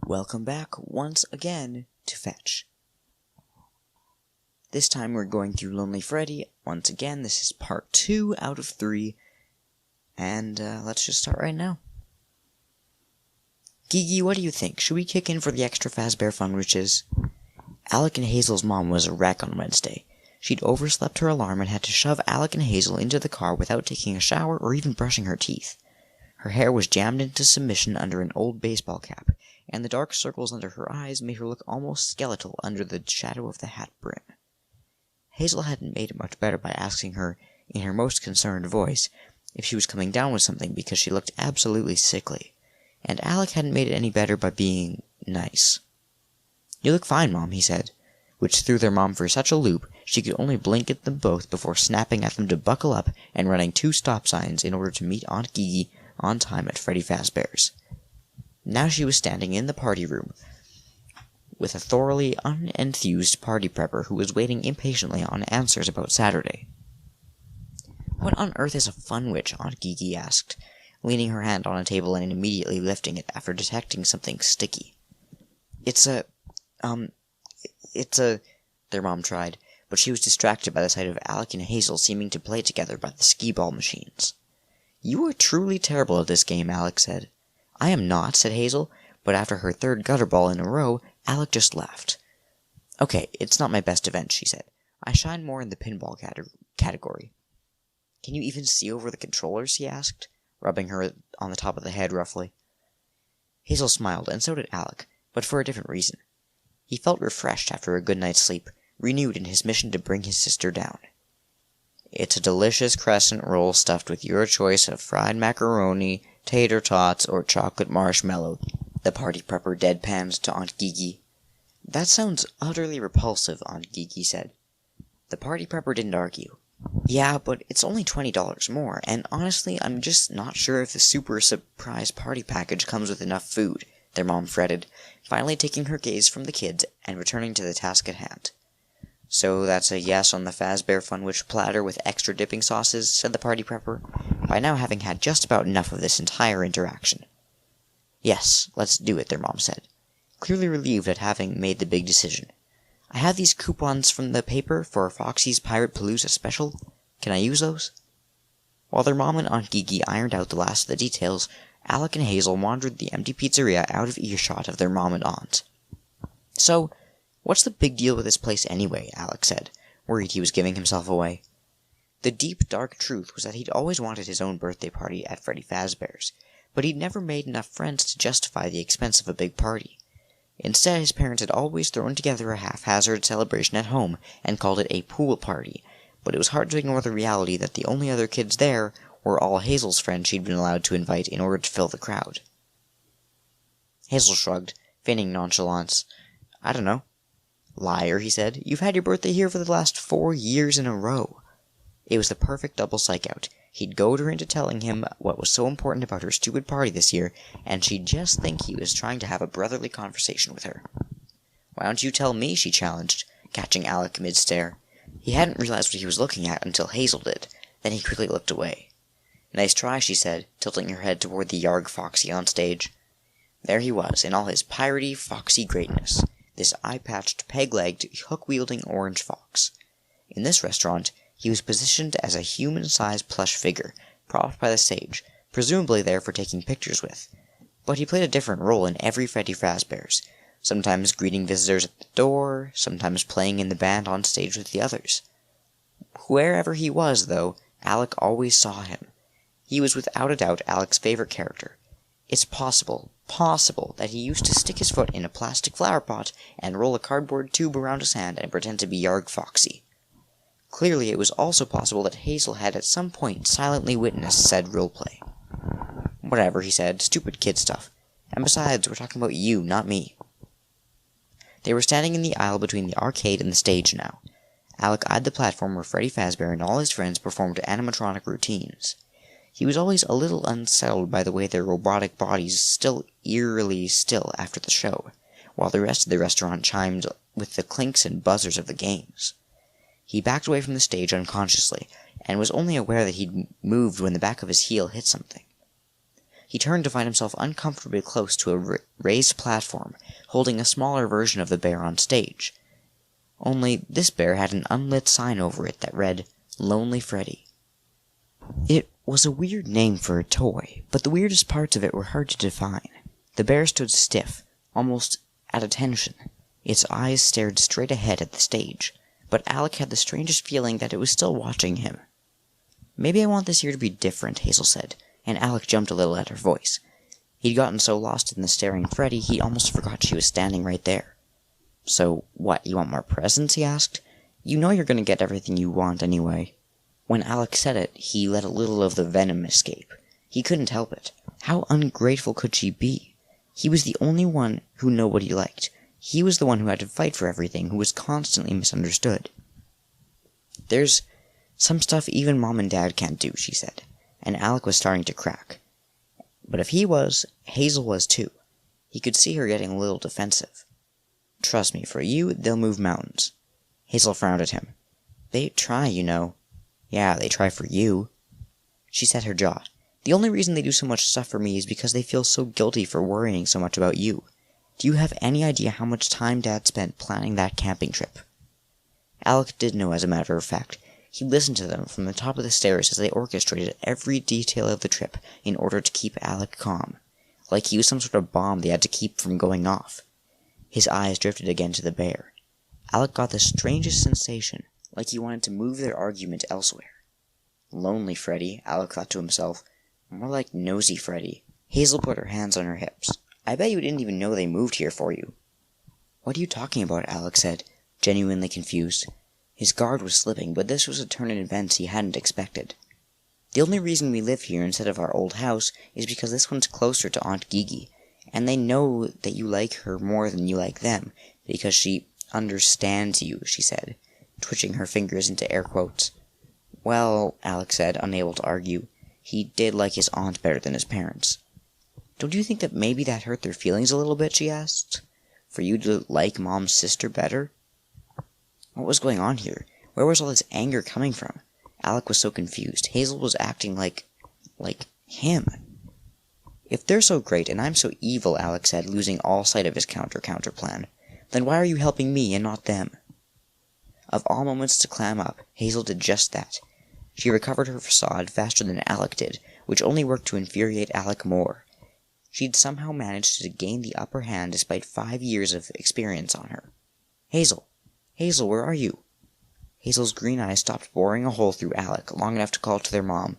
Welcome back once again to Fetch. This time we're going through Lonely Freddy. Once again, this is part 2 out of 3. And let's just start right now. Gigi, what do you think? Should we kick in for the extra Fazbear Funwiches? Alec and Hazel's mom was a wreck on Wednesday. She'd overslept her alarm and had to shove Alec and Hazel into the car without taking a shower or even brushing her teeth. Her hair was jammed into submission under an old baseball cap, and the dark circles under her eyes made her look almost skeletal under the shadow of the hat brim. Hazel hadn't made it much better by asking her, in her most concerned voice, if she was coming down with something because she looked absolutely sickly, and Alec hadn't made it any better by being nice. "You look fine, Mom," he said, which threw their mom for such a loop she could only blink at them both before snapping at them to buckle up and running 2 stop signs in order to meet Aunt Gigi on time at Freddy Fazbear's. Now she was standing in the party room with a thoroughly unenthused party prepper who was waiting impatiently on answers about Saturday. "What on earth is a funwich?" Aunt Gigi asked, leaning her hand on a table and immediately lifting it after detecting something sticky. It's a, their mom tried, but she was distracted by the sight of Alec and Hazel seeming to play together by the skee-ball machines. "You are truly terrible at this game," Alec said. "I am not," said Hazel, but after her 3rd gutter ball in a row, Alec just laughed. "Okay, it's not my best event," she said. "I shine more in the pinball category." "Can you even see over the controllers?" he asked, rubbing her on the top of the head roughly. Hazel smiled, and so did Alec, but for a different reason. He felt refreshed after a good night's sleep, renewed in his mission to bring his sister down. "It's a delicious crescent roll stuffed with your choice of fried macaroni, tater tots, or chocolate marshmallow," the party prepper deadpanned to Aunt Gigi. "That sounds utterly repulsive," Aunt Gigi said. The party prepper didn't argue. "Yeah, but it's only $20 more, and honestly, I'm just not sure if the super surprise party package comes with enough food," their mom fretted, finally taking her gaze from the kids and returning to the task at hand. "So that's a yes on the Fazbear Funwich platter with extra dipping sauces," said the party prepper, by now having had just about enough of this entire interaction. "Yes, let's do it," their mom said, clearly relieved at having made the big decision. "I have these coupons from the paper for Foxy's Pirate Palooza special. Can I use those?" While their mom and Aunt Gigi ironed out the last of the details, Alec and Hazel wandered the empty pizzeria out of earshot of their mom and aunt. "So, what's the big deal with this place anyway?" Alec said, worried he was giving himself away. The deep, dark truth was that he'd always wanted his own birthday party at Freddy Fazbear's, but he'd never made enough friends to justify the expense of a big party. Instead, his parents had always thrown together a haphazard celebration at home and called it a pool party, but it was hard to ignore the reality that the only other kids there were all Hazel's friends she'd been allowed to invite in order to fill the crowd. Hazel shrugged, feigning nonchalance. "I don't know." "Liar," he said. "You've had your birthday here for the last 4 years in a row." It was the perfect double psych-out. He'd goad her into telling him what was so important about her stupid party this year, and she'd just think he was trying to have a brotherly conversation with her. "Why don't you tell me?" she challenged, catching Alec mid-stare. He hadn't realized what he was looking at until Hazel did. Then he quickly looked away. "Nice try," she said, tilting her head toward the Yarg Foxy on stage. There he was, in all his piratey, foxy greatness, this eye-patched, peg-legged, hook-wielding orange fox. In this restaurant, he was positioned as a human-sized plush figure, propped by the stage, presumably there for taking pictures with. But he played a different role in every Freddy Fazbear's, sometimes greeting visitors at the door, sometimes playing in the band on stage with the others. Wherever he was, though, Alec always saw him. He was without a doubt Alec's favorite character. It's possible that he used to stick his foot in a plastic flower pot and roll a cardboard tube around his hand and pretend to be Yarg Foxy. Clearly, it was also possible that Hazel had at some point silently witnessed said roleplay. "Whatever," he said. "Stupid kid stuff. And besides, we're talking about you, not me." They were standing in the aisle between the arcade and the stage now. Alec eyed the platform where Freddy Fazbear and all his friends performed animatronic routines. He was always a little unsettled by the way their robotic bodies still eerily still after the show, while the rest of the restaurant chimed with the clinks and buzzers of the games. He backed away from the stage unconsciously, and was only aware that he'd moved when the back of his heel hit something. He turned to find himself uncomfortably close to a raised platform, holding a smaller version of the bear on stage. Only this bear had an unlit sign over it that read, "Lonely Freddy." It was a weird name for a toy, but the weirdest parts of it were hard to define. The bear stood stiff, almost at attention. Its eyes stared straight ahead at the stage, but Alec had the strangest feeling that it was still watching him. "Maybe I want this year to be different," Hazel said, and Alec jumped a little at her voice. He'd gotten so lost in the staring Freddy, he almost forgot she was standing right there. "So, what, you want more presents?" he asked. "You know you're going to get everything you want anyway." When Alec said it, he let a little of the venom escape. He couldn't help it. How ungrateful could she be? He was the only one who nobody liked. He was the one who had to fight for everything, who was constantly misunderstood. "There's some stuff even Mom and Dad can't do," she said, and Alec was starting to crack. But if he was, Hazel was too. He could see her getting a little defensive. "Trust me, for you, they'll move mountains." Hazel frowned at him. "They try, you know." "Yeah, they try for you." She set her jaw. "The only reason they do so much stuff for me is because they feel so guilty for worrying so much about you. Do you have any idea how much time Dad spent planning that camping trip?" Alec did know, as a matter of fact. He listened to them from the top of the stairs as they orchestrated every detail of the trip in order to keep Alec calm, like he was some sort of bomb they had to keep from going off. His eyes drifted again to the bear. Alec got the strangest sensation, like he wanted to move their argument elsewhere. "Lonely Freddy," Alec thought to himself. "More like nosy Freddy." Hazel put her hands on her hips. "I bet you didn't even know they moved here for you." "What are you talking about?" Alec said, genuinely confused. His guard was slipping, but this was a turn in events he hadn't expected. "The only reason we live here instead of our old house is because this one's closer to Aunt Gigi, and they know that you like her more than you like them, because she understands you," she said, twitching her fingers into air quotes. "Well," Alec said, unable to argue, he did like his aunt better than his parents. "Don't you think that maybe that hurt their feelings a little bit?" she asked. "For you to like Mom's sister better?" What was going on here? Where was all this anger coming from? Alec was so confused. Hazel was acting like him. "If they're so great and I'm so evil," Alec said, losing all sight of his counter plan, "then why are you helping me and not them?" Of all moments to clam up, Hazel did just that. She recovered her facade faster than Alec did, which only worked to infuriate Alec more. She'd somehow managed to gain the upper hand despite 5 years of experience on her. "Hazel! Hazel, where are you?" Hazel's green eyes stopped boring a hole through Alec long enough to call to their mom.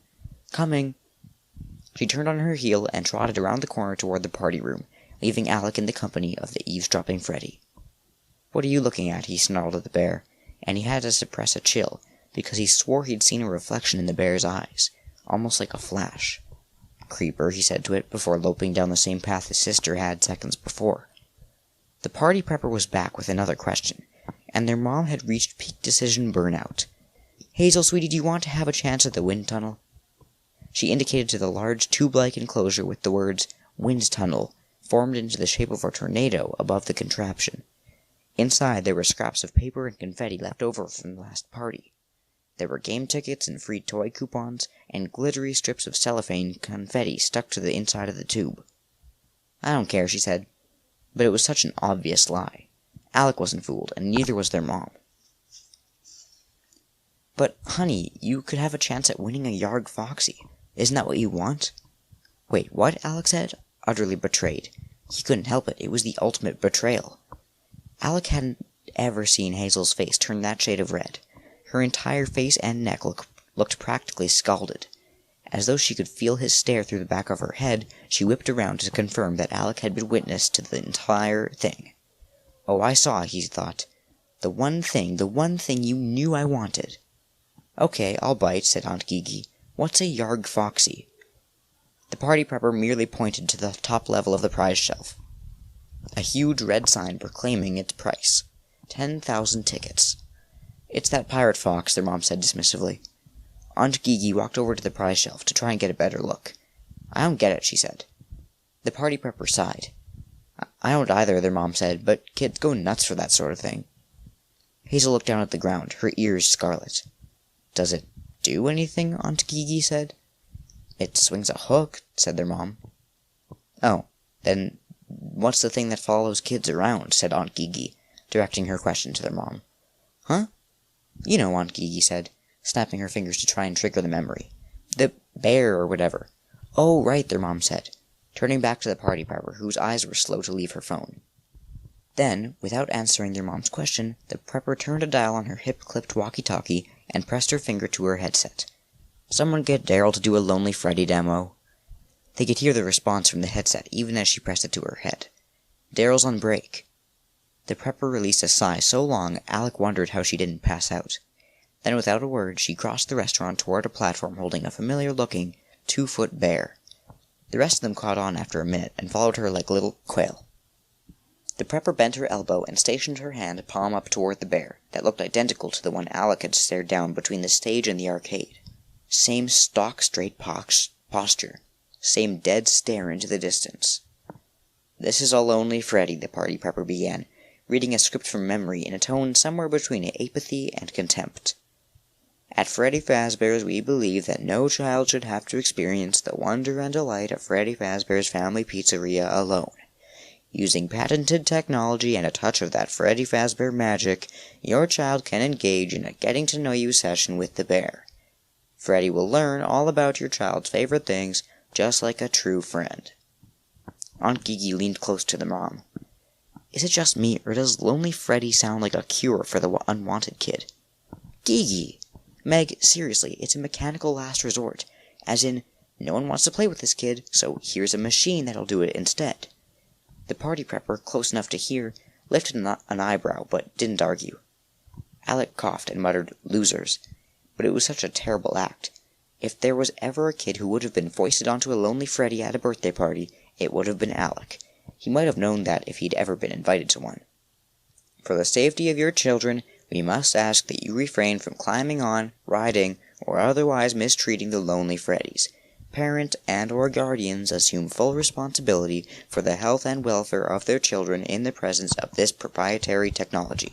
"Coming." She turned on her heel and trotted around the corner toward the party room, leaving Alec in the company of the eavesdropping Freddy. "What are you looking at?" he snarled at the bear, and he had to suppress a chill, because he swore he'd seen a reflection in the bear's eyes, almost like a flash. "Creeper," he said to it, before loping down the same path his sister had seconds before. The party prepper was back with another question, and their mom had reached peak decision burnout. "Hazel, sweetie, do you want to have a chance at the wind tunnel?" She indicated to the large tube-like enclosure with the words, "Wind Tunnel," formed into the shape of a tornado above the contraption. Inside there were scraps of paper and confetti left over from the last party. There were game tickets and free toy coupons, and glittery strips of cellophane confetti stuck to the inside of the tube. "I don't care," she said. But it was such an obvious lie. Alec wasn't fooled, and neither was their mom. "But, honey, you could have a chance at winning a Yarg Foxy. Isn't that what you want?" "Wait, what?" Alec said, utterly betrayed. He couldn't help it. It was the ultimate betrayal. Alec hadn't ever seen Hazel's face turn that shade of red. Her entire face and neck looked practically scalded. As though she could feel his stare through the back of her head, she whipped around to confirm that Alec had been witness to the entire thing. "Oh, I saw," he thought. The one thing you knew I wanted." "Okay, I'll bite," said Aunt Gigi. "What's a Yarg Foxy?" The party prepper merely pointed to the top level of the prize shelf. A huge red sign proclaiming its price. 10,000 tickets. "It's that pirate fox," their mom said dismissively. Aunt Gigi walked over to the prize shelf to try and get a better look. "I don't get it," she said. The party prepper sighed. "I don't either," their mom said, "but kids go nuts for that sort of thing." Hazel looked down at the ground, her ears scarlet. "Does it do anything?" Aunt Gigi said. "It swings a hook," said their mom. "Oh, then what's the thing that follows kids around?" said Aunt Gigi, directing her question to their mom. "Huh?" "You know," Aunt Gigi said, snapping her fingers to try and trigger the memory. "The bear or whatever." "Oh, right," their mom said, turning back to the party prepper, whose eyes were slow to leave her phone. Then, without answering their mom's question, the prepper turned a dial on her hip-clipped walkie-talkie and pressed her finger to her headset. "Someone get Daryl to do a Lonely Freddy demo." They could hear the response from the headset even as she pressed it to her head. "Daryl's on break." The prepper released a sigh so long Alec wondered how she didn't pass out. Then without a word she crossed the restaurant toward a platform holding a familiar-looking 2-foot bear. The rest of them caught on after a minute and followed her like little quail. The prepper bent her elbow and stationed her hand palm up toward the bear that looked identical to the one Alec had stared down between the stage and the arcade. Same stock-straight posture. Same dead stare into the distance. "This is a Lonely Freddy," the party prepper began, reading a script from memory in a tone somewhere between apathy and contempt. "At Freddy Fazbear's we believe that no child should have to experience the wonder and delight of Freddy Fazbear's Family Pizzeria alone. Using patented technology and a touch of that Freddy Fazbear magic, your child can engage in a getting-to-know-you session with the bear. Freddy will learn all about your child's favorite things, just like a true friend." Aunt Gigi leaned close to the mom. "Is it just me, or does Lonely Freddy sound like a cure for the unwanted kid?" "Gigi! Meg, seriously, it's a mechanical last resort. As in, no one wants to play with this kid, so here's a machine that'll do it instead." The party prepper, close enough to hear, lifted an eyebrow, but didn't argue. Alec coughed and muttered, "Losers." But it was such a terrible act. If there was ever a kid who would have been foisted onto a Lonely Freddy at a birthday party, it would have been Alec. He might have known that if he'd ever been invited to one. "For the safety of your children, we must ask that you refrain from climbing on, riding, or otherwise mistreating the Lonely Freddys. Parent and or guardians assume full responsibility for the health and welfare of their children in the presence of this proprietary technology."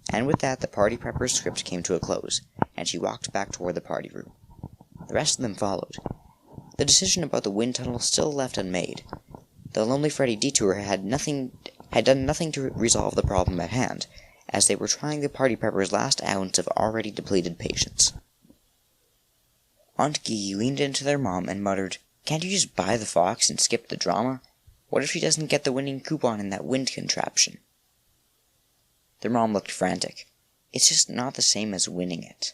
And with that the party prepper's script came to a close, and she walked back toward the party room. The rest of them followed. The decision about the wind tunnel still left unmade. The Lonely Freddy detour had done nothing to resolve the problem at hand, as they were trying the party prepper's last ounce of already depleted patience. Aunt Gigi leaned into their mom and muttered, "Can't you just buy the fox and skip the drama? What if she doesn't get the winning coupon in that wind contraption?" Their mom looked frantic. "It's just not the same as winning it."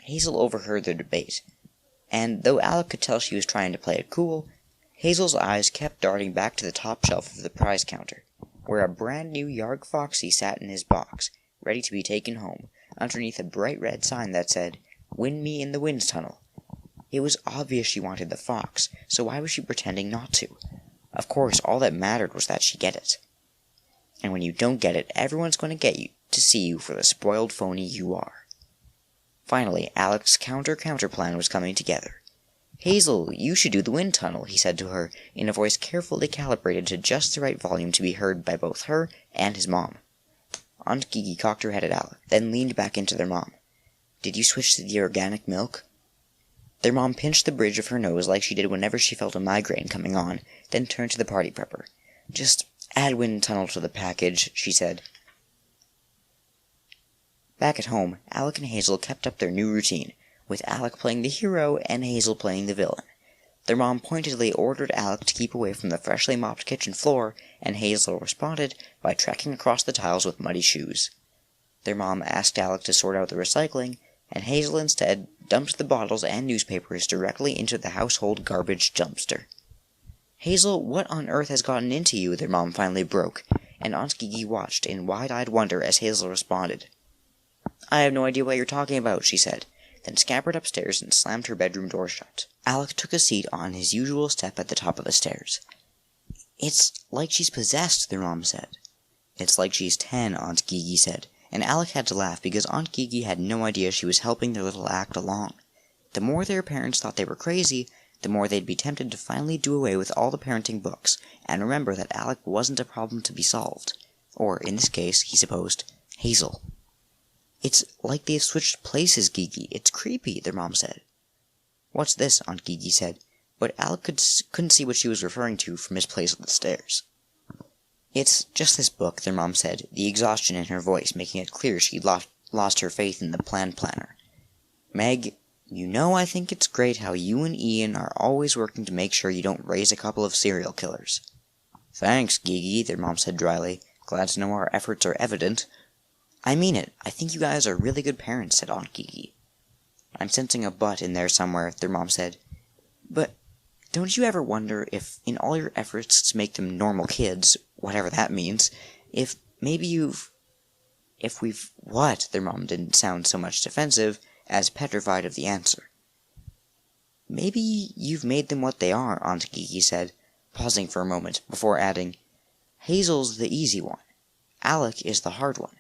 Hazel overheard their debate, and though Alec could tell she was trying to play it cool, Hazel's eyes kept darting back to the top shelf of the prize counter, where a brand new Yarg Foxy sat in his box, ready to be taken home, underneath a bright red sign that said, "Win me in the wind tunnel." It was obvious she wanted the fox, so why was she pretending not to? Of course, all that mattered was that she get it. And when you don't get it, everyone's going to get you to see you for the spoiled phony you are. Finally, Alec's counter plan was coming together. "Hazel, you should do the wind tunnel," he said to her, in a voice carefully calibrated to just the right volume to be heard by both her and his mom. Aunt Gigi cocked her head at Alec, then leaned back into their mom. "Did you switch to the organic milk?" Their mom pinched the bridge of her nose like she did whenever she felt a migraine coming on, then turned to the party prepper. "Just add wind tunnel to the package," she said. Back at home, Alec and Hazel kept up their new routine, with Alec playing the hero and Hazel playing the villain. Their mom pointedly ordered Alec to keep away from the freshly mopped kitchen floor, and Hazel responded by trekking across the tiles with muddy shoes. Their mom asked Alec to sort out the recycling, and Hazel instead dumped the bottles and newspapers directly into the household garbage dumpster. "Hazel, what on earth has gotten into you?" their mom finally broke, and Aunt Gigi watched in wide-eyed wonder as Hazel responded. "I have no idea what you're talking about," she said, then scampered upstairs and slammed her bedroom door shut. Alec took a seat on his usual step at the top of the stairs. "It's like she's possessed," their mom said. "It's like she's 10, Aunt Gigi said, and Alec had to laugh because Aunt Gigi had no idea she was helping their little act along. The more their parents thought they were crazy, the more they'd be tempted to finally do away with all the parenting books, and remember that Alec wasn't a problem to be solved. Or, in this case, he supposed, Hazel. "It's like they've switched places, Gigi. It's creepy," their mom said. "What's this?" Aunt Gigi said. but Alec couldn't see what she was referring to from his place on the stairs. "It's just this book," their mom said, the exhaustion in her voice making it clear she'd lost her faith in the planner. "Meg, you know I think it's great how you and Ian are always working to make sure you don't raise a couple of serial killers." "Thanks, Gigi," their mom said dryly. "Glad to know our efforts are evident." "I mean it. I think you guys are really good parents," said Aunt Gigi. "I'm sensing a but in there somewhere," their mom said. "But don't you ever wonder if, in all your efforts to make them normal kids, whatever that means, if we've what?" Their mom didn't sound so much defensive as petrified of the answer. "Maybe you've made them what they are," Aunt Gigi said, pausing for a moment, before adding, "Hazel's the easy one. Alec is the hard one.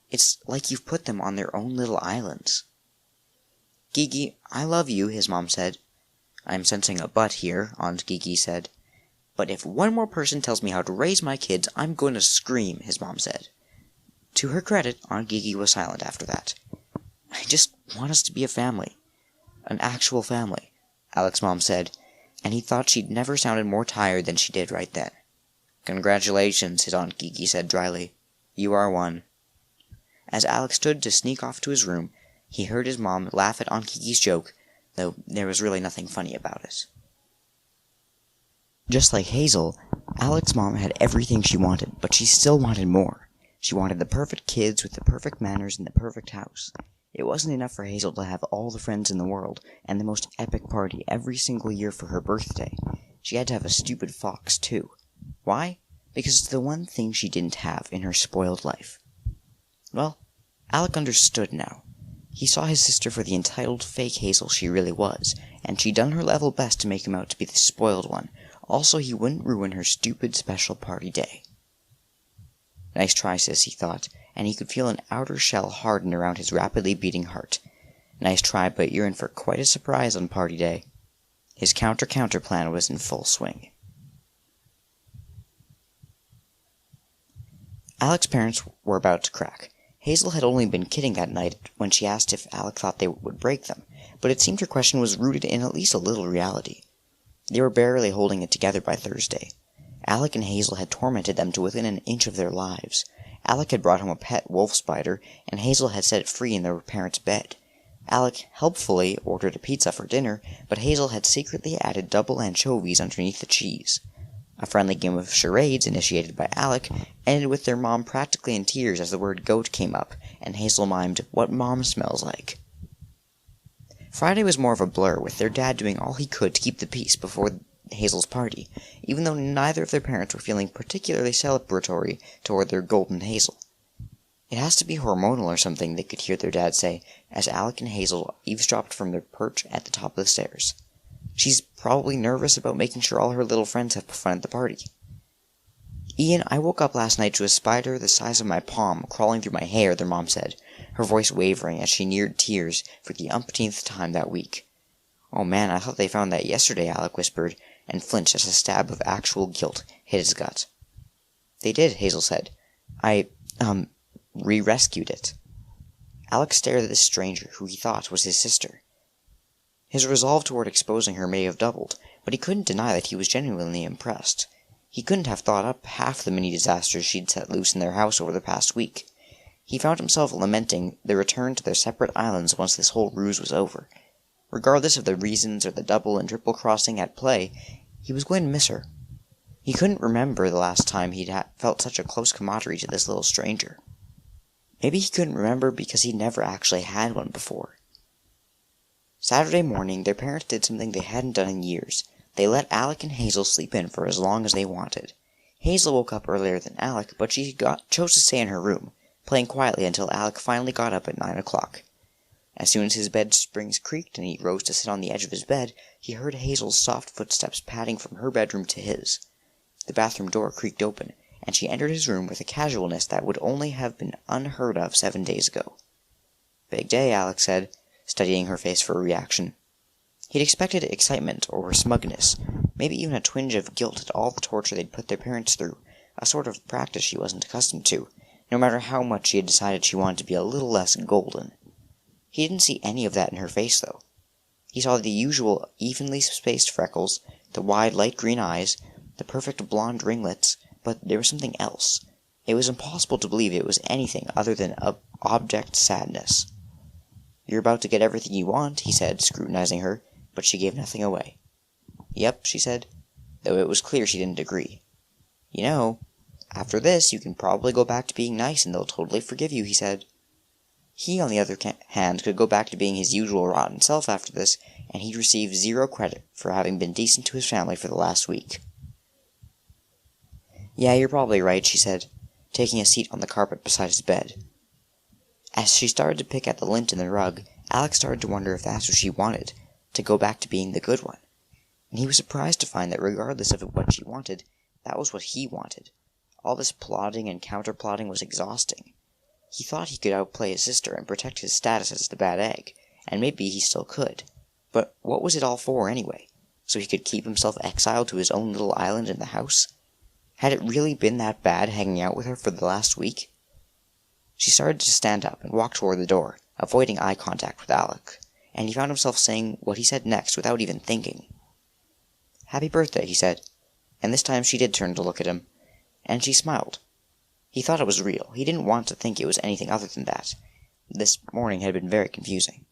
It's like you've put them on their own little islands." "Gigi, I love you," his mom said. "I'm sensing a but here," Aunt Gigi said. "But if one more person tells me how to raise my kids, I'm going to scream," his mom said. To her credit, Aunt Gigi was silent after that. "I just want us to be a family. An actual family," Alec's mom said, and he thought she'd never sounded more tired than she did right then. "Congratulations," his Aunt Gigi said dryly. "You are one." As Alec stood to sneak off to his room, he heard his mom laugh at Aunt Gigi's joke, though there was really nothing funny about it. Just like Hazel, Alec's mom had everything she wanted, but she still wanted more. She wanted the perfect kids with the perfect manners in the perfect house. It wasn't enough for Hazel to have all the friends in the world, and the most epic party every single year for her birthday. She had to have a stupid fox, too. Why? Because it's the one thing she didn't have in her spoiled life. Well, Alec understood now. He saw his sister for the entitled fake Hazel she really was, and she'd done her level best to make him out to be the spoiled one. Also, he wouldn't ruin her stupid special party day. "Nice try, sis," he thought, and he could feel an outer shell harden around his rapidly beating heart. "Nice try, but you're in for quite a surprise on party day." His counter plan was in full swing. Alec's parents were about to crack. Hazel had only been kidding that night when she asked if Alec thought they would break them, but it seemed her question was rooted in at least a little reality. They were barely holding it together by Thursday. Alec and Hazel had tormented them to within an inch of their lives. Alec had brought home a pet wolf spider, and Hazel had set it free in their parents' bed. Alec helpfully ordered a pizza for dinner, but Hazel had secretly added double anchovies underneath the cheese. A friendly game of charades, initiated by Alec, ended with their mom practically in tears as the word goat came up, and Hazel mimed, "What mom smells like." Friday was more of a blur, with their dad doing all he could to keep the peace before Hazel's party, even though neither of their parents were feeling particularly celebratory toward their golden Hazel. "It has to be hormonal or something," they could hear their dad say, as Alec and Hazel eavesdropped from their perch at the top of the stairs. "She's probably nervous about making sure all her little friends have fun at the party." "Ian, I woke up last night to a spider the size of my palm crawling through my hair," their mom said, her voice wavering as she neared tears for the umpteenth time that week. "Oh man, I thought they found that yesterday," Alec whispered, and flinched as a stab of actual guilt hit his gut. "They did," Hazel said. I re-rescued it." Alec stared at this stranger, who he thought was his sister. His resolve toward exposing her may have doubled, but he couldn't deny that he was genuinely impressed. He couldn't have thought up half the many disasters she'd set loose in their house over the past week. He found himself lamenting the return to their separate islands once this whole ruse was over. Regardless of the reasons or the double and triple crossing at play, he was going to miss her. He couldn't remember the last time he'd felt such a close camaraderie to this little stranger. Maybe he couldn't remember because he'd never actually had one before. Saturday morning, their parents did something they hadn't done in years. They let Alec and Hazel sleep in for as long as they wanted. Hazel woke up earlier than Alec, but she chose to stay in her room, playing quietly until Alec finally got up at 9 o'clock. As soon as his bed springs creaked and he rose to sit on the edge of his bed, he heard Hazel's soft footsteps padding from her bedroom to his. The bathroom door creaked open, and she entered his room with a casualness that would only have been unheard of 7 days ago. "Big day," Alec said, studying her face for a reaction. He'd expected excitement or smugness, maybe even a twinge of guilt at all the torture they'd put their parents through, a sort of practice she wasn't accustomed to, no matter how much she had decided she wanted to be a little less golden. He didn't see any of that in her face, though. He saw the usual evenly spaced freckles, the wide light green eyes, the perfect blonde ringlets, but there was something else. It was impossible to believe it was anything other than object sadness. "You're about to get everything you want," he said, scrutinizing her, but she gave nothing away. "Yep," she said, though it was clear she didn't agree. "You know, after this you can probably go back to being nice and they'll totally forgive you," he said. He, on the other hand, could go back to being his usual rotten self after this, and he'd receive 0 credit for having been decent to his family for the last week. "Yeah, you're probably right," she said, taking a seat on the carpet beside his bed. As she started to pick at the lint in the rug, Alex started to wonder if that's what she wanted, to go back to being the good one. And he was surprised to find that regardless of what she wanted, that was what he wanted. All this plotting and counter-plotting was exhausting. He thought he could outplay his sister and protect his status as the bad egg, and maybe he still could. But what was it all for, anyway? So he could keep himself exiled to his own little island in the house? Had it really been that bad hanging out with her for the last week? She started to stand up and walk toward the door, avoiding eye contact with Alec, and he found himself saying what he said next without even thinking. "Happy birthday," he said, and this time she did turn to look at him, and she smiled. He thought it was real. He didn't want to think it was anything other than that. This morning had been very confusing.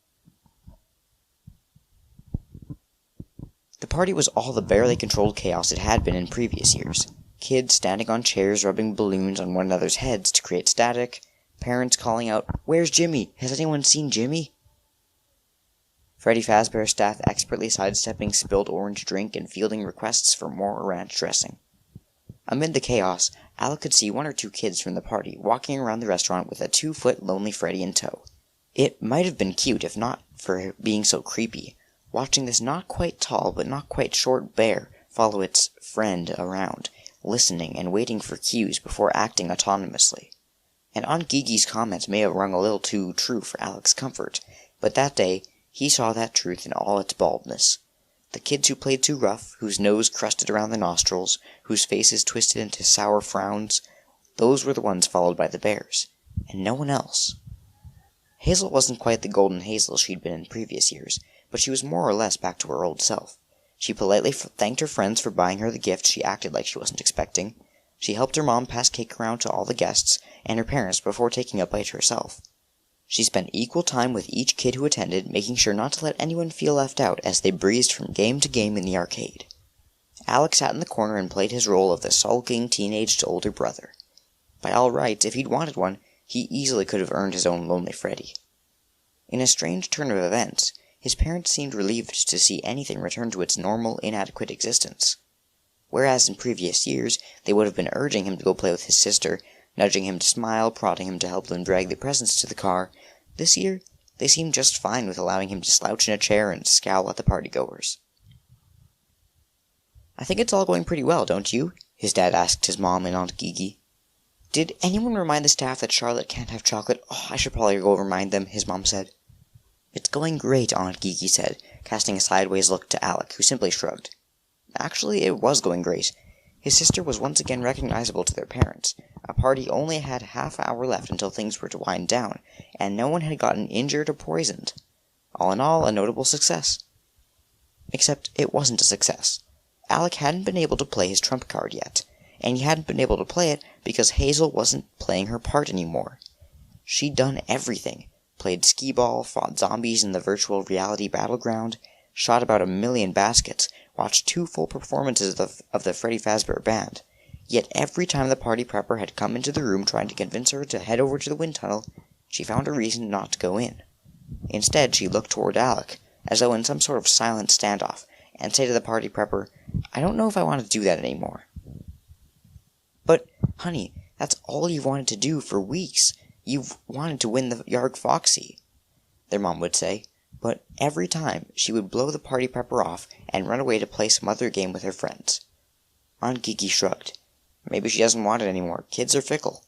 The party was all the barely controlled chaos it had been in previous years. Kids standing on chairs rubbing balloons on one another's heads to create static, parents calling out, "Where's Jimmy? Has anyone seen Jimmy?" Freddy Fazbear's staff expertly sidestepping spilled orange drink and fielding requests for more ranch dressing. Amid the chaos, Alec could see 1 or 2 kids from the party walking around the restaurant with a 2-foot lonely Freddy in tow. It might have been cute if not for being so creepy, watching this not quite tall but not quite short bear follow its friend around, listening and waiting for cues before acting autonomously. And Aunt Gigi's comments may have rung a little too true for Alec's comfort, but that day he saw that truth in all its baldness. The kids who played too rough, whose nose crusted around the nostrils, whose faces twisted into sour frowns, those were the ones followed by the bears, and no one else. Hazel wasn't quite the golden Hazel she'd been in previous years, but she was more or less back to her old self. She politely thanked her friends for buying her the gift she acted like she wasn't expecting. She helped her mom pass cake around to all the guests and her parents before taking a bite herself. She spent equal time with each kid who attended, making sure not to let anyone feel left out as they breezed from game to game in the arcade. Alex sat in the corner and played his role of the sulking, teenaged older brother. By all rights, if he'd wanted one, he easily could have earned his own lonely Freddy. In a strange turn of events, his parents seemed relieved to see anything return to its normal, inadequate existence. Whereas in previous years, they would have been urging him to go play with his sister, nudging him to smile, prodding him to help them drag the presents to the car, this year they seemed just fine with allowing him to slouch in a chair and scowl at the partygoers. "I think it's all going pretty well, don't you?" his dad asked his mom and Aunt Gigi. "Did anyone remind the staff that Charlotte can't have chocolate? Oh, I should probably go remind them," his mom said. "It's going great," Aunt Gigi said, casting a sideways look to Alec, who simply shrugged. Actually, it was going great. His sister was once again recognizable to their parents. A party only had half an hour left until things were to wind down, and no one had gotten injured or poisoned. All in all, a notable success. Except it wasn't a success. Alec hadn't been able to play his trump card yet, and he hadn't been able to play it because Hazel wasn't playing her part anymore. She'd done everything. Played skee-ball, fought zombies in the virtual reality battleground, shot about 1,000,000 baskets, watched 2 full performances of the Freddy Fazbear Band. Yet every time the party prepper had come into the room trying to convince her to head over to the wind tunnel, she found a reason not to go in. Instead, she looked toward Alec, as though in some sort of silent standoff, and say to the party prepper, "I don't know if I want to do that anymore." "But, honey, that's all you've wanted to do for weeks. You've wanted to win the Yarg Foxy," their mom would say. But every time, she would blow the party prepper off and run away to play some other game with her friends. Aunt Gigi shrugged. Maybe she doesn't want it anymore. Kids are fickle.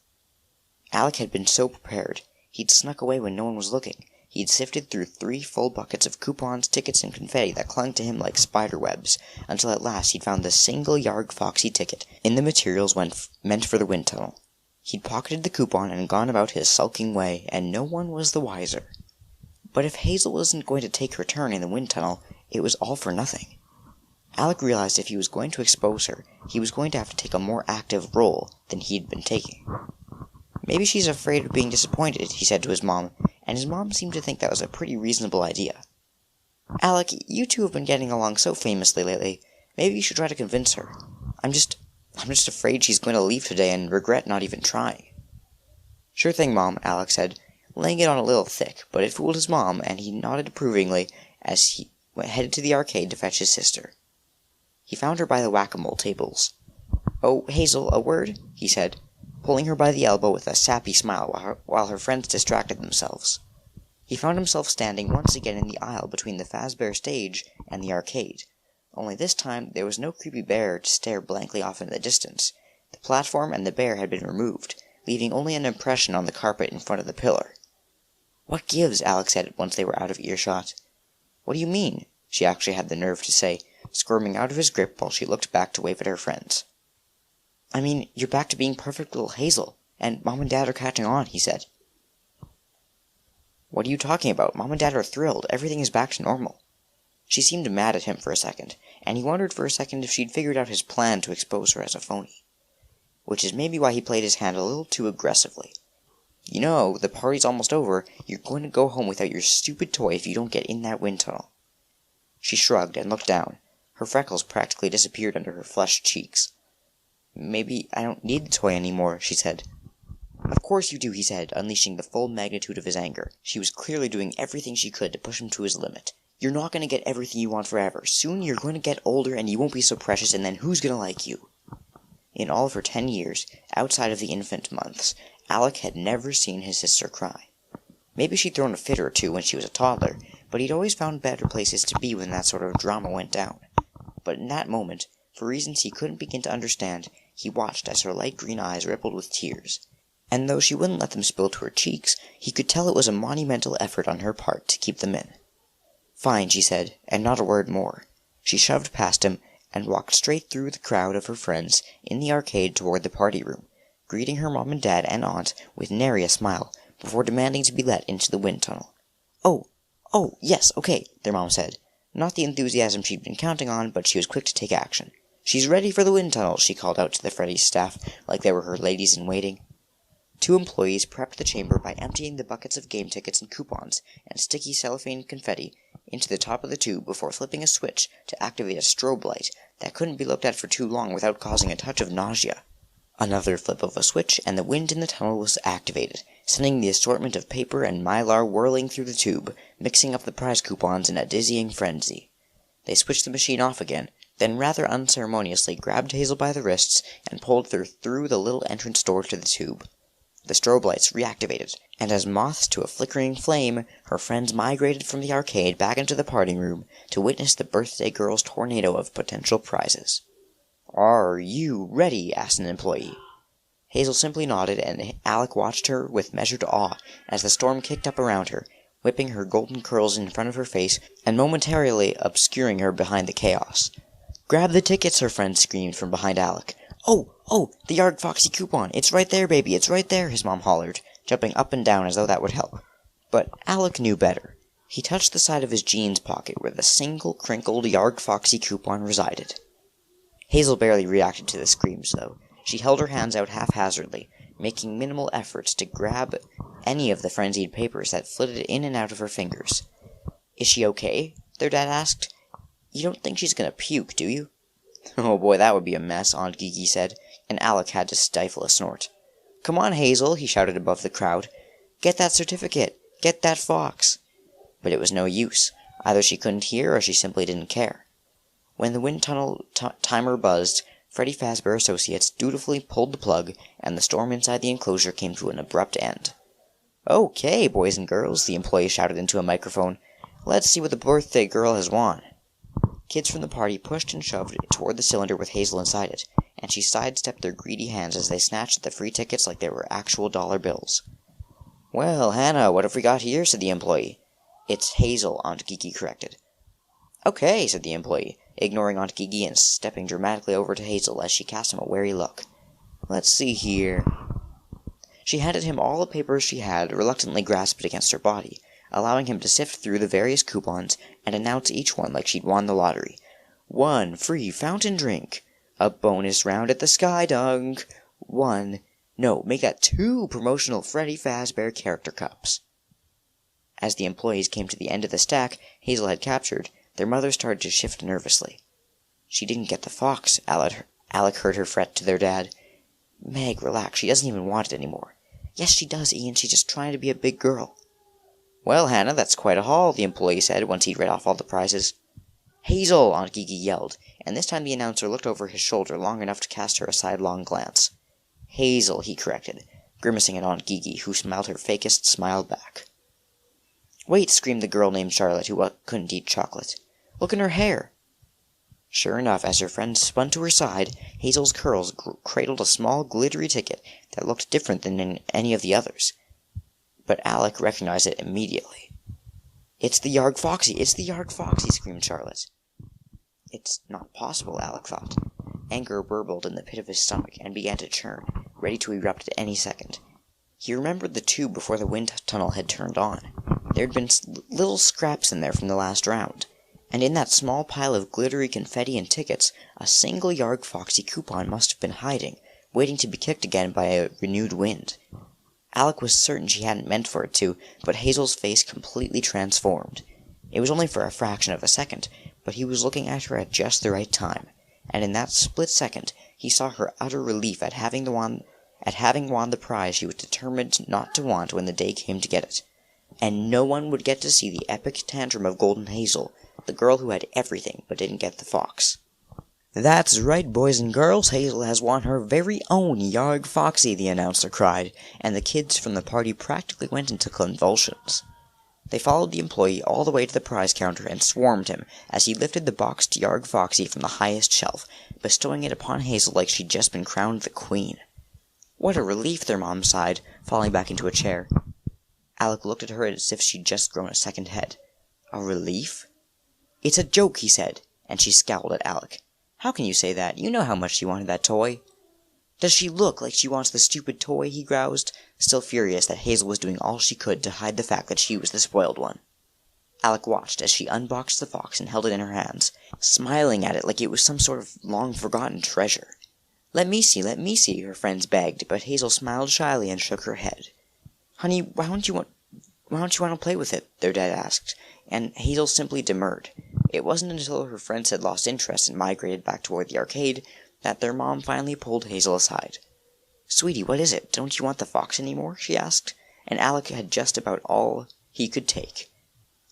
Alec had been so prepared. He'd snuck away when no one was looking. He'd sifted through 3 full buckets of coupons, tickets, and confetti that clung to him like spider webs, until at last he'd found the single Yarg Foxy ticket in the materials meant for the wind tunnel. He'd pocketed the coupon and gone about his sulking way, and no one was the wiser. But if Hazel wasn't going to take her turn in the wind tunnel, it was all for nothing. Alec realized if he was going to expose her, he was going to have to take a more active role than he'd been taking. Maybe she's afraid of being disappointed, he said to his mom, and his mom seemed to think that was a pretty reasonable idea. Alec, you two have been getting along so famously lately. Maybe you should try to convince her. I'm just afraid she's going to leave today and regret not even trying. Sure thing, Mom, Alec said, laying it on a little thick, but it fooled his mom, and he nodded approvingly as he headed to the arcade to fetch his sister. He found her by the whack-a-mole tables. "Oh, Hazel, a word?" he said, pulling her by the elbow with a sappy smile while her friends distracted themselves. He found himself standing once again in the aisle between the Fazbear stage and the arcade, only this time there was no creepy bear to stare blankly off in the distance. The platform and the bear had been removed, leaving only an impression on the carpet in front of the pillar. "What gives?" Alex said once they were out of earshot. "What do you mean?" she actually had the nerve to say, squirming out of his grip while she looked back to wave at her friends. "I mean, you're back to being perfect little Hazel, and Mom and Dad are catching on," he said. "What are you talking about? Mom and Dad are thrilled. Everything is back to normal." She seemed mad at him for a second, and he wondered for a second if she'd figured out his plan to expose her as a phony. Which is maybe why he played his hand a little too aggressively. "You know, the party's almost over. You're going to go home without your stupid toy if you don't get in that wind tunnel." She shrugged and looked down. Her freckles practically disappeared under her flushed cheeks. "Maybe I don't need the toy anymore," she said. "Of course you do," he said, unleashing the full magnitude of his anger. She was clearly doing everything she could to push him to his limit. "You're not going to get everything you want forever. Soon you're going to get older and you won't be so precious, and then who's going to like you?" In all of her 10 years, outside of the infant months, Alec had never seen his sister cry. Maybe she'd thrown a fit or two when she was a toddler, but he'd always found better places to be when that sort of drama went down. But in that moment, for reasons he couldn't begin to understand, he watched as her light green eyes rippled with tears. And though she wouldn't let them spill to her cheeks, he could tell it was a monumental effort on her part to keep them in. "Fine," she said, and not a word more. She shoved past him and walked straight through the crowd of her friends in the arcade toward the party room, greeting her mom and dad and aunt with nary a smile, before demanding to be let into the wind tunnel. Oh, yes, okay," their mom said. Not the enthusiasm she'd been counting on, but she was quick to take action. "She's ready for the wind tunnel," she called out to the Freddy staff like they were her ladies-in-waiting. 2 employees prepped the chamber by emptying the buckets of game tickets and coupons and sticky cellophane confetti into the top of the tube before flipping a switch to activate a strobe light that couldn't be looked at for too long without causing a touch of nausea. Another flip of a switch, and the wind in the tunnel was activated, sending the assortment of paper and mylar whirling through the tube, mixing up the prize coupons in a dizzying frenzy. They switched the machine off again, then rather unceremoniously grabbed Hazel by the wrists and pulled her through the little entrance door to the tube. The strobe lights reactivated, and as moths to a flickering flame, her friends migrated from the arcade back into the party room to witness the birthday girl's tornado of potential prizes. "Are you ready?" asked an employee. Hazel simply nodded, and Alec watched her with measured awe as the storm kicked up around her, whipping her golden curls in front of her face and momentarily obscuring her behind the chaos. "Grab the tickets," her friend screamed from behind Alec. Oh, the Yard Foxy coupon. It's right there, baby, it's right there," his mom hollered, jumping up and down as though that would help. But Alec knew better. He touched the side of his jeans pocket where the single crinkled Yard Foxy coupon resided. Hazel barely reacted to the screams, though. She held her hands out haphazardly, making minimal efforts to grab any of the frenzied papers that flitted in and out of her fingers. "Is she okay?" their dad asked. "You don't think she's gonna puke, do you?" "Oh boy, that would be a mess," Aunt Gigi said, and Alec had to stifle a snort. "Come on, Hazel," he shouted above the crowd. "Get that certificate! Get that fox!" But it was no use. Either she couldn't hear or she simply didn't care. When the wind tunnel timer buzzed, Freddy Fazbear Associates dutifully pulled the plug, and the storm inside the enclosure came to an abrupt end. "Okay, boys and girls," the employee shouted into a microphone. "Let's see what the birthday girl has won." Kids from the party pushed and shoved toward the cylinder with Hazel inside it, and she sidestepped their greedy hands as they snatched at the free tickets like they were actual dollar bills. "Well, Hannah, what have we got here?" said the employee. "It's Hazel," Aunt Gigi corrected. "Okay," said the employee, ignoring Aunt Gigi and stepping dramatically over to Hazel as she cast him a wary look. "Let's see here." She handed him all the papers she had, reluctantly grasped against her body. allowing him to sift through the various coupons and announce each one like she'd won the lottery. 1 free fountain drink. A bonus round at the Sky Dunk. Make that 2 promotional Freddy Fazbear character cups. As the employees came to the end of the stack Hazel had captured, their mother started to shift nervously. She didn't get the fox, Alec heard her fret to their dad. Meg, relax, she doesn't even want it anymore. Yes, she does, Ian, she's just trying to be a big girl. Well, Hannah, that's quite a haul, the employee said once he'd read off all the prizes. Hazel, Aunt Gigi yelled, and this time the announcer looked over his shoulder long enough to cast her a sidelong glance. Hazel, he corrected, grimacing at Aunt Gigi, who smiled her fakest smile back. Wait, screamed the girl named Charlotte, who couldn't eat chocolate. Look in her hair. Sure enough, as her friend spun to her side, Hazel's curls cradled a small, glittery ticket that looked different than in any of the others. But Alec recognized it immediately. It's the Yarg Foxy! It's the Yarg Foxy! Screamed Charlotte. It's not possible, Alec thought. Anger burbled in the pit of his stomach and began to churn, ready to erupt at any second. He remembered the tube before the wind tunnel had turned on. There had been little scraps in there from the last round, and in that small pile of glittery confetti and tickets, a single Yarg Foxy coupon must have been hiding, waiting to be kicked again by a renewed wind. Alec was certain she hadn't meant for it to, but Hazel's face completely transformed. It was only for a fraction of a second, but he was looking at her at just the right time, and in that split second he saw her utter relief at having won the prize she was determined not to want when the day came to get it. And no one would get to see the epic tantrum of Golden Hazel, the girl who had everything but didn't get the fox. That's right, boys and girls, Hazel has won her very own Yarg Foxy, the announcer cried, and the kids from the party practically went into convulsions. They followed the employee all the way to the prize counter and swarmed him as he lifted the boxed Yarg Foxy from the highest shelf, bestowing it upon Hazel like she'd just been crowned the queen. What a relief, their mom sighed, falling back into a chair. Alec looked at her as if she'd just grown a second head. A relief? It's a joke, he said, and she scowled at Alec. How can you say that? You know how much she wanted that toy. Does she look like she wants the stupid toy? He groused, still furious that Hazel was doing all she could to hide the fact that she was the spoiled one. Alec watched as she unboxed the fox and held it in her hands, smiling at it like it was some sort of long-forgotten treasure. Let me see, her friends begged, but Hazel smiled shyly and shook her head. Honey, why don't you want to play with it? Their dad asked, and Hazel simply demurred. It wasn't until her friends had lost interest and migrated back toward the arcade that their mom finally pulled Hazel aside. Sweetie, what is it? Don't you want the fox anymore? She asked, and Alec had just about all he could take.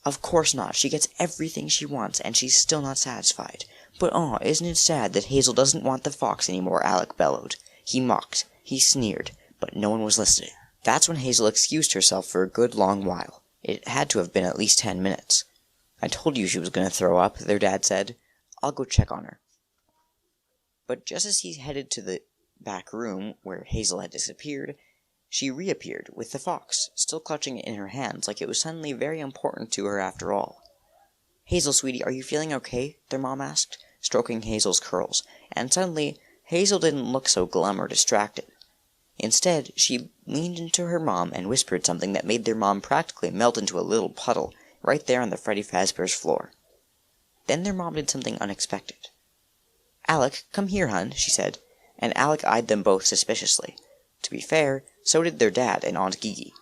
Of course not. She gets everything she wants, and she's still not satisfied. But isn't it sad that Hazel doesn't want the fox anymore? Alec bellowed. He mocked. He sneered, but no one was listening. That's when Hazel excused herself for a good long while. It had to have been at least 10 minutes. I told you she was going to throw up, their dad said. I'll go check on her. But just as he headed to the back room, where Hazel had disappeared, she reappeared, with the fox, still clutching it in her hands like it was suddenly very important to her after all. Hazel, sweetie, are you feeling okay? Their mom asked, stroking Hazel's curls, and suddenly Hazel didn't look so glum or distracted. Instead, she leaned into her mom and whispered something that made their mom practically melt into a little puddle right there on the Freddy Fazbear's floor. Then their mom did something unexpected. Alec, come here, hun, she said, and Alec eyed them both suspiciously. To be fair, so did their dad and Aunt Gigi.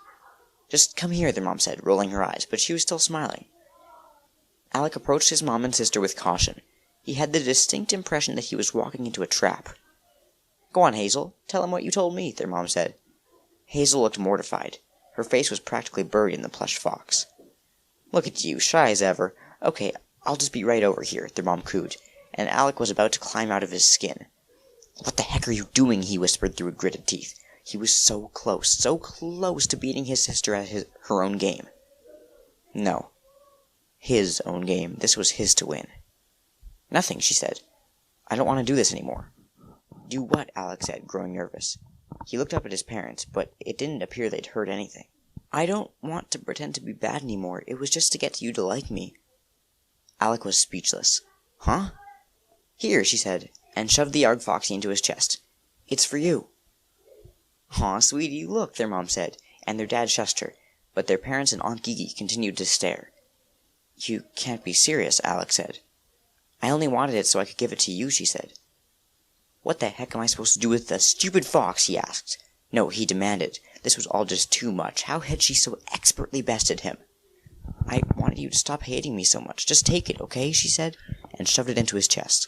Just come here, their mom said, rolling her eyes, but she was still smiling. Alec approached his mom and sister with caution. He had the distinct impression that he was walking into a trap. Go on, Hazel. Tell him what you told me, their mom said. Hazel looked mortified. Her face was practically buried in the plush fox. Look at you, shy as ever. Okay, I'll just be right over here, their mom cooed, and Alec was about to climb out of his skin. What the heck are you doing? He whispered through gritted teeth. He was so close to beating his sister at her own game. No. His own game. This was his to win. Nothing, she said. I don't want to do this anymore. Do what? Alec said, growing nervous. He looked up at his parents, but it didn't appear they'd heard anything. I don't want to pretend to be bad anymore. It was just to get you to like me. Alec was speechless. Huh? Here, she said, and shoved the Yarg Foxy into his chest. It's for you. Aw, sweetie, look, their mom said, and their dad shushed her. but their parents and Aunt Gigi continued to stare. "You can't be serious," Alex said. "I only wanted it so I could give it to you," she said. "What the heck am I supposed to do with the stupid fox?" he asked. No, he demanded. This was all just too much. How had she so expertly bested him? "I wanted you to stop hating me so much. Just take it, okay?" she said, and shoved it into his chest.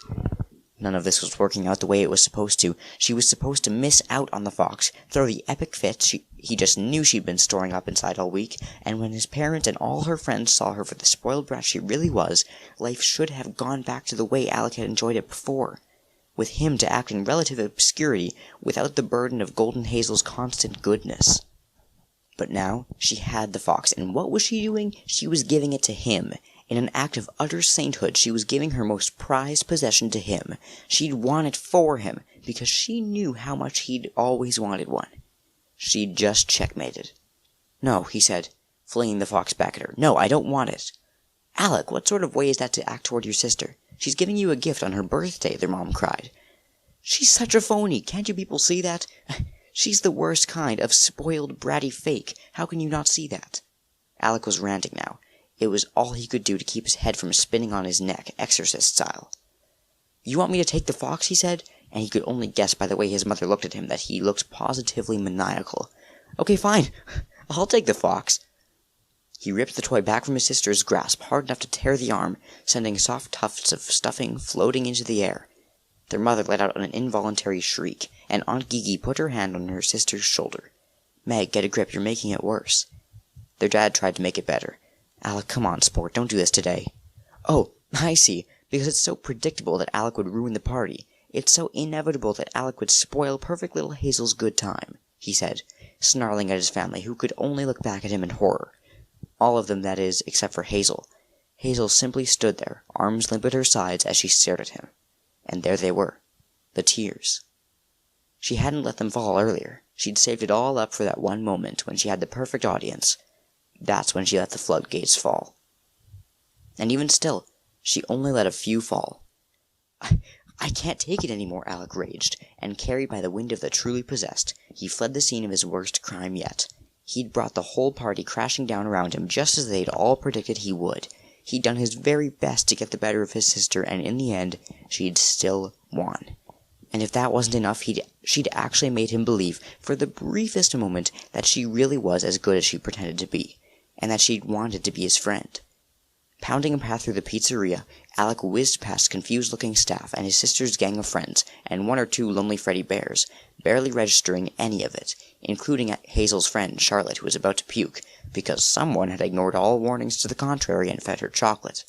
None of this was working out the way it was supposed to. She was supposed to miss out on the fox, throw the epic fit he just knew she'd been storing up inside all week, and when his parents and all her friends saw her for the spoiled brat she really was, life should have gone back to the way Alec had enjoyed it before, with him to act in relative obscurity without the burden of Golden Hazel's constant goodness. But now she had the fox, and what was she doing? She was giving it to him. In an act of utter sainthood, she was giving her most prized possession to him. She'd won it for him, because she knew how much he'd always wanted one. She'd just checkmated. "No," he said, flinging the fox back at her. "No, I don't want it." "Alec, what sort of way is that to act toward your sister? She's giving you a gift on her birthday," their mom cried. "She's such a phony, can't you people see that? She's the worst kind of spoiled, bratty fake. How can you not see that?" Alec was ranting now. It was all he could do to keep his head from spinning on his neck, exorcist style. "You want me to take the fox?" he said, and he could only guess by the way his mother looked at him that he looked positively maniacal. "Okay, fine. I'll take the fox." He ripped the toy back from his sister's grasp, hard enough to tear the arm, sending soft tufts of stuffing floating into the air. Their mother let out an involuntary shriek, and Aunt Gigi put her hand on her sister's shoulder. "Meg, get a grip, you're making it worse." Their dad tried to make it better. "Alec, come on, sport, don't do this today." "Oh, I see, because it's so predictable that Alec would ruin the party. It's so inevitable that Alec would spoil perfect little Hazel's good time," he said, snarling at his family, who could only look back at him in horror. All of them, that is, except for Hazel. Hazel simply stood there, arms limp at her sides as she stared at him. And there they were, the tears. She hadn't let them fall earlier. She'd saved it all up for that one moment when she had the perfect audience. That's when she let the floodgates fall. And even still, she only let a few fall. I can't take it anymore," Alec raged, and carried by the wind of the truly possessed, he fled the scene of his worst crime yet. He'd brought the whole party crashing down around him just as they'd all predicted he would. He'd done his very best to get the better of his sister, and in the end, she'd still won. And if that wasn't enough, she'd actually made him believe, for the briefest moment, that she really was as good as she pretended to be, and that she'd wanted to be his friend. Pounding a path through the pizzeria, Alec whizzed past confused-looking staff and his sister's gang of friends, and one or two lonely Freddy bears, barely registering any of it, including Hazel's friend Charlotte, who was about to puke, because someone had ignored all warnings to the contrary and fed her chocolate.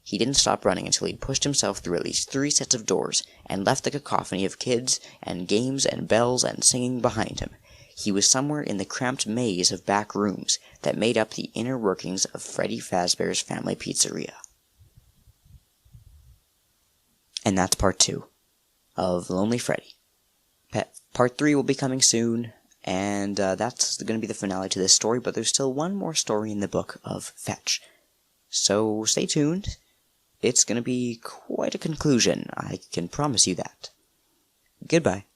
He didn't stop running until he'd pushed himself through at least 3 sets of doors, and left the cacophony of kids, and games, and bells, and singing behind him. He was somewhere in the cramped maze of back rooms that made up the inner workings of Freddy Fazbear's Family Pizzeria. And that's part 2 of Lonely Freddy. Part 3 will be coming soon, and that's going to be the finale to this story, but there's still one more story in the book of Fetch. So stay tuned. It's going to be quite a conclusion, I can promise you that. Goodbye.